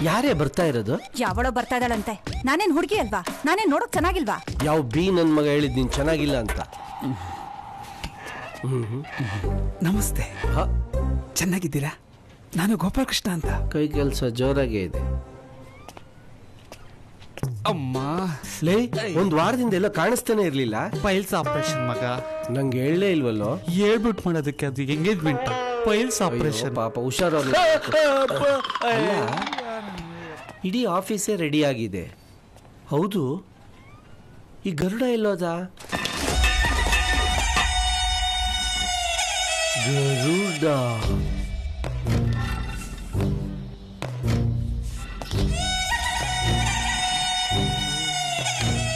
ಯಾರೇ ಬರ್ತಾ ಇರೋದು? ಯಾವಳೋ ಬರ್ತಾ ಇದ್ದಾಳಂತೆ. ನಾನೇನ್ ಹುಡುಗಿ ಅಲ್ವಾ? ನಾನೇನ್ ನೋಡಕ್ ಚೆನ್ನಾಗಿಲ್ವಾ? ಯಾವ ಬಿ ನನ್ ಮಗ ಹೇಳಿದ್ ನೀನ್ ಚೆನ್ನಾಗಿಲ್ಲ ಅಂತ. ನಮಸ್ತೆ. ಚೆನ್ನಾಗಿದ್ದೀರಾ? ನಾನು ಗೋಪಾಲಕೃಷ್ಣ ಅಂತ. ಕೈ ಕೆಲಸ ಜೋರಾಗೇ ಇದೆ. ಅಮ್ಮ ಲೇ, ಒಂದ್ ವಾರದಿಂದ ಎಲ್ಲ ಕಾಣಿಸ್ತಾನೆ ಇರ್ಲಿಲ್ಲ. ಪೈಲ್ಸ್ ಆಪರೇಷನ್ ಮಗ. ನಂಗೆ ಹೇಳಲೇ ಇಲ್ವಲ್ಲೋ. ಹೇಳ್ಬಿಟ್ಟು ಮಾಡೋದಕ್ಕೆ ಅದು ಎಂಗೇಜ್ಮೆಂಟ್. Piles operation. ಪಾಪ ಹುಷಾರಾಗ. ಇಡೀ ಆಫೀಸೇ ರೆಡಿ ಆಗಿದೆ. ಹೌದು, ಈ ಗರುಡ ಎಲ್ಲೋದ? ಗರುಡ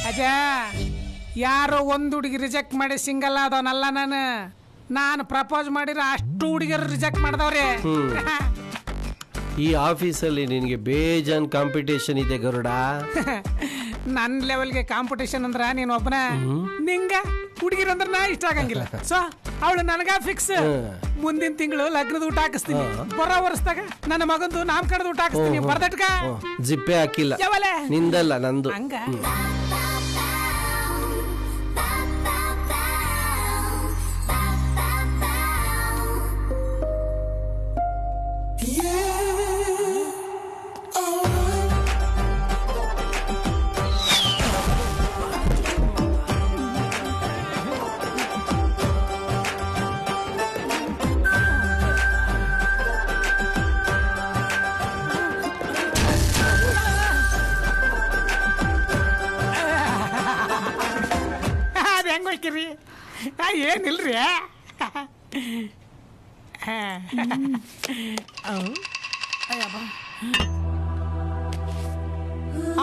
ಅಜ, ಯಾರೋ ಒಂದು ಹುಡುಗಿ ರಿಜೆಕ್ಟ್ ಮಾಡಿ ಸಿಂಗಲ್ ಆದವನಲ್ಲ. ನಾನು ಪ್ರಪೋಸ್ ಮಾಡಿರೋ ಅಷ್ಟು ಹುಡುಗಿಯರು ರಿಜೆಕ್ಟ್ ಮಾಡಿದವ್ರೆ. ಈ ಆಫೀಸಲ್ಲಿ ನಿನಗೆ ಬೇಜಾನ್ ಕಾಂಪಿಟೇಷನ್ ಇದೆ ಗರುಡ. ನನ್ನ ಲೆವೆಲ್ಗೆ ಕಾಂಪಿಟೇಷನ್ ಅಂದ್ರ ನೀನ್ ಒಬ್ಬನ. ನಿಂಗ ಹುಡುಗಿರಂದ್ರ ನಾ ಇಷ್ಟ ಆಗಂಗಿಲ್ಲ. ಸೊ ಅವಳು ನನಗ ಫಿಕ್ಸ್. ಮುಂದಿನ ತಿಂಗಳು ಲಗ್ನದ ಊಟ ಹಾಕಿಸ್ತೀನಿ. ಬರೋ ವರ್ಷದಾಗ ನನ್ನ ಮಗಂದು ನಾಮಕರಣದ ಊಟ ಹಾಕಿಸ್ತೀನಿ. ಬರ್ದಟ್ಕ ಜಿಪ್ಪೆ ಹಾಕಿಲ್ಲ. ನಿಂದಲ್ಲ, ನಂದು. ಹಂಗ ಏನಿಲ್ರಿ.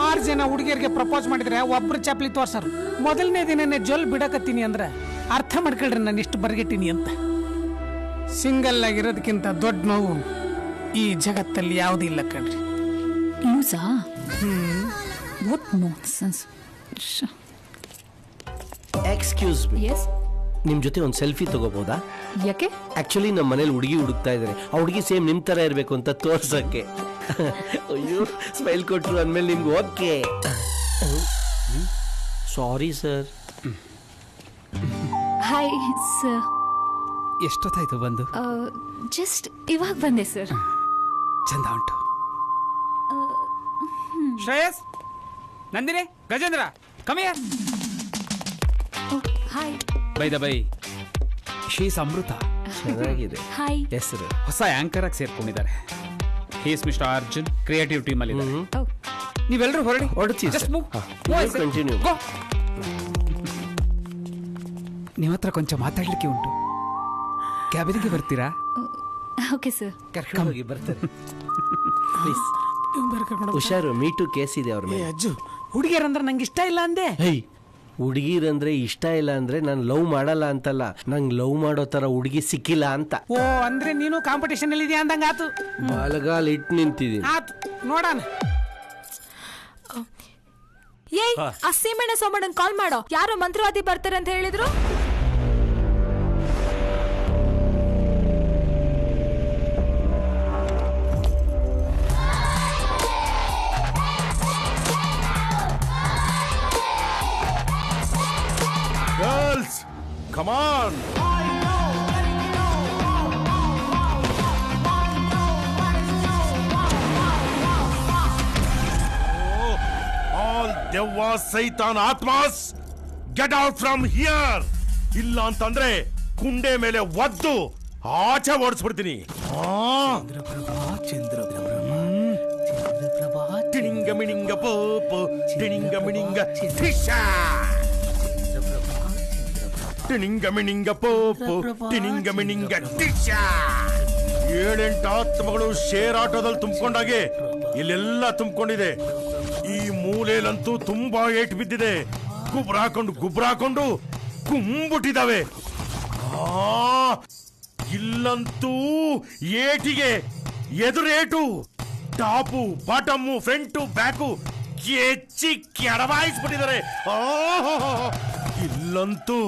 6 ಜನ ಹುಡುಗಿಯರಿಗೆ ಪ್ರಪೋಸ್ ಮಾಡಿದ್ರೆ ಒಬ್ರು ಚಪ್ಲಿ ತೋರ್ಸರು. ಮೊದಲನೇ ದಿನನೇ ಜೊಲ್ ಬಿಡಕತ್ತೀನಿ ಅಂದ್ರೆ ಅರ್ಥ ಮಾಡ್ಕೊಳ್ರಿ ನಾನು ಎಷ್ಟು ಬರ್ಗೆಟ್ಟಿನಿ ಅಂತ. ಸಿಂಗಲ್ ಆಗಿರೋದಕ್ಕಿಂತ ದೊಡ್ಡ ನೋವು ಈ ಜಗತ್ತಲ್ಲಿ ಯಾವುದೂ ಇಲ್ಲ ಕಣ್ರಿ. ಎಕ್ಸ್ಕ್ಯೂಸ್ ಮೀ, ನಿಮ್ ಜೊತೆ ಒಂದು ಸೆಲ್ಫಿ ತಗೋಬಹುದಾ? ಯಾಕೆ? ಆಕ್ಚುಲಿ ನಮ್ಮ ಮನೇಲಿ ಹುಡುಗಿ ಹುಡುಕ್ತಾ ಇದ್ದಾರೆ. ಆ ಹುಡುಗಿ ಸೇಮ್ ನಿಮ್ ತರ ಇರ್ಬೇಕು ಅಂತ ತೋರ್ಸಕ್ಕೆ. ಅಯ್ಯೋ, ಸ್ಮೈಲ್ ಕೊಟ್ರು ಅಂದ್ಮೇಲೆ ನಿಮ್ಗೆ okay. Sorry sir. Hi sir. ಎಷ್ಟೊತ್ತಾಯ್ತು ಬಂದು? ಜಸ್ಟ್ ಇವಾಗ ಬಂದೆ ಸರ್. ಚಂದ ಉಂಟು. Shreyas, Nandini, Gajendra, come here. Hi. Bye the bye, she's Amrutha. ಚೆನ್ನಾಗಿದೆ ಹಾಯ್. ಹೆಸರು. ಹೊಸ ಆಂಕರ್ ಆಗಿ ಸೇರ್ಕೊಂಡಿದ್ದಾರೆ. He's mister Arjun, creative team ಅಲ್ಲಿ. ನೀವೆಲ್ಲರೂ ಹೊರಡಿ. ಕಂಟಿನ್ಯೂ. ನಿಮ್ಮ ಹತ್ರ ಕೊಂಚ ಮಾತಾಡ್ಲಿಕ್ಕೆ ಉಂಟು. ಕ್ಯಾಬಿನ್ಗೆ ಬರ್ತೀರಾ? Okay sir. ಕರ್ಕೊಂಡೋಗಿ ಬರ್ತಾರೆ ಪ್ಲೀಸ್. ಹುಷಾರು, ಮೀಟು ಕೇಸ್ ಇದೆ ಅವ್ರ ಮೇಲೆ. ಅಜ್ಜು, ಹುಡುಗಿಯರಂದ್ರೆ ನಂಗೆ ಇಷ್ಟ ಇಲ್ಲ ಅಂದೆ. ಹುಡುಗಿರಂದ್ರೆ ಇಷ್ಟ ಇಲ್ಲ ಅಂದ್ರೆ ನಾನು ಲವ್ ಮಾಡಲ್ಲ ಅಂತಲ್ಲ, ನಂಗೆ ಲವ್ ಮಾಡೋ ತರ ಹುಡುಗಿ ಸಿಕ್ಕಿಲ್ಲ ಅಂತ. ಓ, ಅಂದ್ರೆ ನೀನು ಕಾಂಪಿಟೇಷನ್ ಅಲ್ಲಿ ಇದೆಯಾ ಅಂದಂಗ ಆತು. ಬಾಲಗಾಲ್ ಇಟ್ಟು ನಿಂತಿದ್ದೀನಿ. ಆತು, ನೋಡೋಣ. ಏಯ್, ಆ ಸೀಮೆಣ್ಣೆ ಸೋಮಣ್ಣನ್ ಕಾಲ್ ಮಾಡೋ. ಯಾರೋ ಮಂತ್ರವಾದಿ ಬರ್ತಾರೆ ಅಂತ ಹೇಳಿದ್ರು. Girls, come on! All devas, Satan, Atmas, get out from here! ಇಲ್ಲ ಅಂತಂದ್ರೆ ಕುಂಡೆ ಮೇಲೆ ಒದ್ದು ಆಚೆ ಓಡಿಸ್ಬಿಡ್ತೀನಿ. ಟಿಣಿಂಗ ಮಿಣಿಂಗ ಪೋಪು, ಟಿಣಿಂಗ ಮಿಣಿಂಗ ಫಿಶಾ. ಟಿಣಿಂಗ ಮಿಣಿಂಗ ಪೋಪು, ಟಿಣಿಂಗ ಮಿಣಿಂಗ ಟಿಶಾ. 7-8 ಆತ್ಮಗಳು ಶೇರ್ ಆಟೋದಲ್ಲಿ ತುಂಬಿಕೊಂಡಾಗೆ ಇಲ್ಲೆಲ್ಲ ತುಂಬಿಕೊಂಡಿದೆ. ಈ ಮೂಲೆಯಲ್ಲಂತೂ ತುಂಬಾ ಏಟು ಬಿದ್ದಿದೆ. ಗುಬ್ರಾಕೊಂಡು ಕುಂಬಿಟ್ಟಿದ್ದಾವೆ. ಇಲ್ಲಂತೂ ಏಟಿಗೆ ಎದುರೇಟು. ಟಾಪು, ಬಾಟಮ್ಮು, ಫ್ರಂಟು, ಬ್ಯಾಕು ಕೆಚ್ಚಿ ಕೆಡವಾಯಿಸ್ಬಿಟ್ಟಿದ್ದಾರೆ. ಇಲ್ಲಂತೂ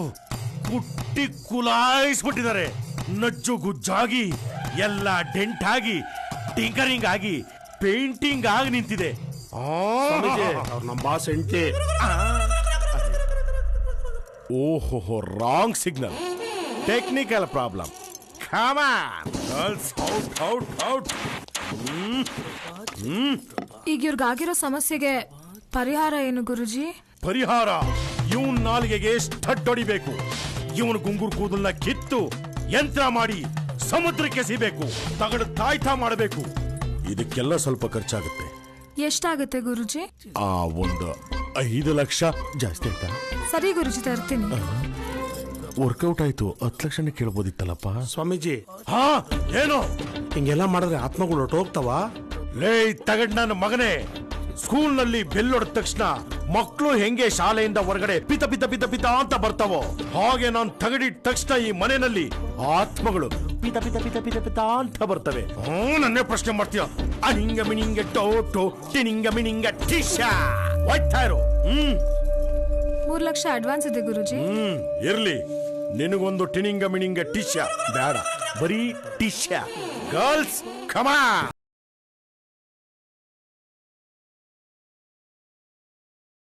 ಕುಟ್ಟಿ ಕುಲಾಯಿಸ್ಬಿಟ್ಟಿದ್ದಾರೆ. ನಜ್ಜು ಗುಜ್ಜಾಗಿ ಎಲ್ಲ ಡೆಂಟ್ ಆಗಿ ಟಿಂಕರಿಂಗ್ ಆಗಿ ಪೇಂಟಿಂಗ್ ಆಗಿ ನಿಂತಿದೆ. ಅವ್ರ ನಮ್ಮ ಬಾಸ್ ಹೆಂಡತಿ. ಓಹೋ, wrong signal, technical problem. Come on girls, out out. ಈಗ ಇವ್ರಿಗಾಗಿರೋ ಸಮಸ್ಯೆಗೆ ಪರಿಹಾರ ಏನು ಗುರುಜಿ? ಪರಿಹಾರ ಇವನ್ ನಾಲಿಗೆಗೆ ಸ್ಟಡ್ ಹೊಡಿಬೇಕು. ಇವನ್ ಗುಂಗುರು ಕೂದಲನ್ನ ಕಿತ್ತು ಯಂತ್ರ ಮಾಡಿ ಸಮುದ್ರಕ್ಕೆ ಎಸಿಬೇಕು. ತಗಡು ತಾಯ್ತಾ ಮಾಡಬೇಕು. ಇದಕ್ಕೆಲ್ಲ ಸ್ವಲ್ಪ ಖರ್ಚಾಗುತ್ತೆ. ಎಷ್ಟಾಗುತ್ತೆ ಗುರುಜಿ? ಒಂದು 5 ಲಕ್ಷ. ಜಾಸ್ತಿ ಆಯ್ತಾ? ಸರಿ ಗುರುಜಿ, ತರ್ತೀನಿ. ವರ್ಕೌಟ್ ಆಯ್ತು, 10 ಲಕ್ಷನೇ ಕೇಳ್ಬೋದಿತ್ತಲ್ಲಪ್ಪ. ಸ್ವಾಮೀಜಿ, ಹಾ ಏನು ಹಿಂಗೆಲ್ಲ ಮಾಡಿದ್ರೆ ಆತ್ಮಗಳು ಹೊರಟೋಗ್ತಾವ? ಲೇ ತಗಡ್ ನನ್ನ ಮಗನೇ, ಸ್ಕೂಲ್ ನಲ್ಲಿ ಬೆಲ್ ಹೊಡೆದ ತಕ್ಷಣ ಮಕ್ಕಳು ಹೆಂಗೆ ಶಾಲೆಯಿಂದ ಹೊರಗಡೆ ಪಿತ ಪಿತ ಪಿತ ಪಿತ ಅಂತ ಬರ್ತಾವೋ, ಹಾಗೆ ನಾನು ತಗಡಿದ ತಕ್ಷಣ ಈ ಮನೆಯಲ್ಲಿ ಆತ್ಮಗಳು ಪಿತ ಪಿತ ಪಿತ ಪಿತ ಪಿತ ಅಂತ ಬರ್ತವೆ. ನನ್ನೇ ಪ್ರಶ್ನೆ ಮಾಡ್ತೀಯ? ಅನಿಂಗ ಮಿನಿಂಗ ಟೋಟೋ ಟಿನಿಂಗ ಮಿನಿಂಗ ಟಿಶಾ ಹೋಯ್ತಾ ಇರು. 3 ಲಕ್ಷ ಅಡ್ವಾನ್ಸ್ ಇದೆ ಗುರುಜಿ. ಇರ್ಲಿ, ನಿನಗೊಂದು ಟಿನಿಂಗ ಮಿನಿಂಗ ಟಿಶಾ ಬೇಡ, ಬರೀ ಟಿಶಾ. Girls comma.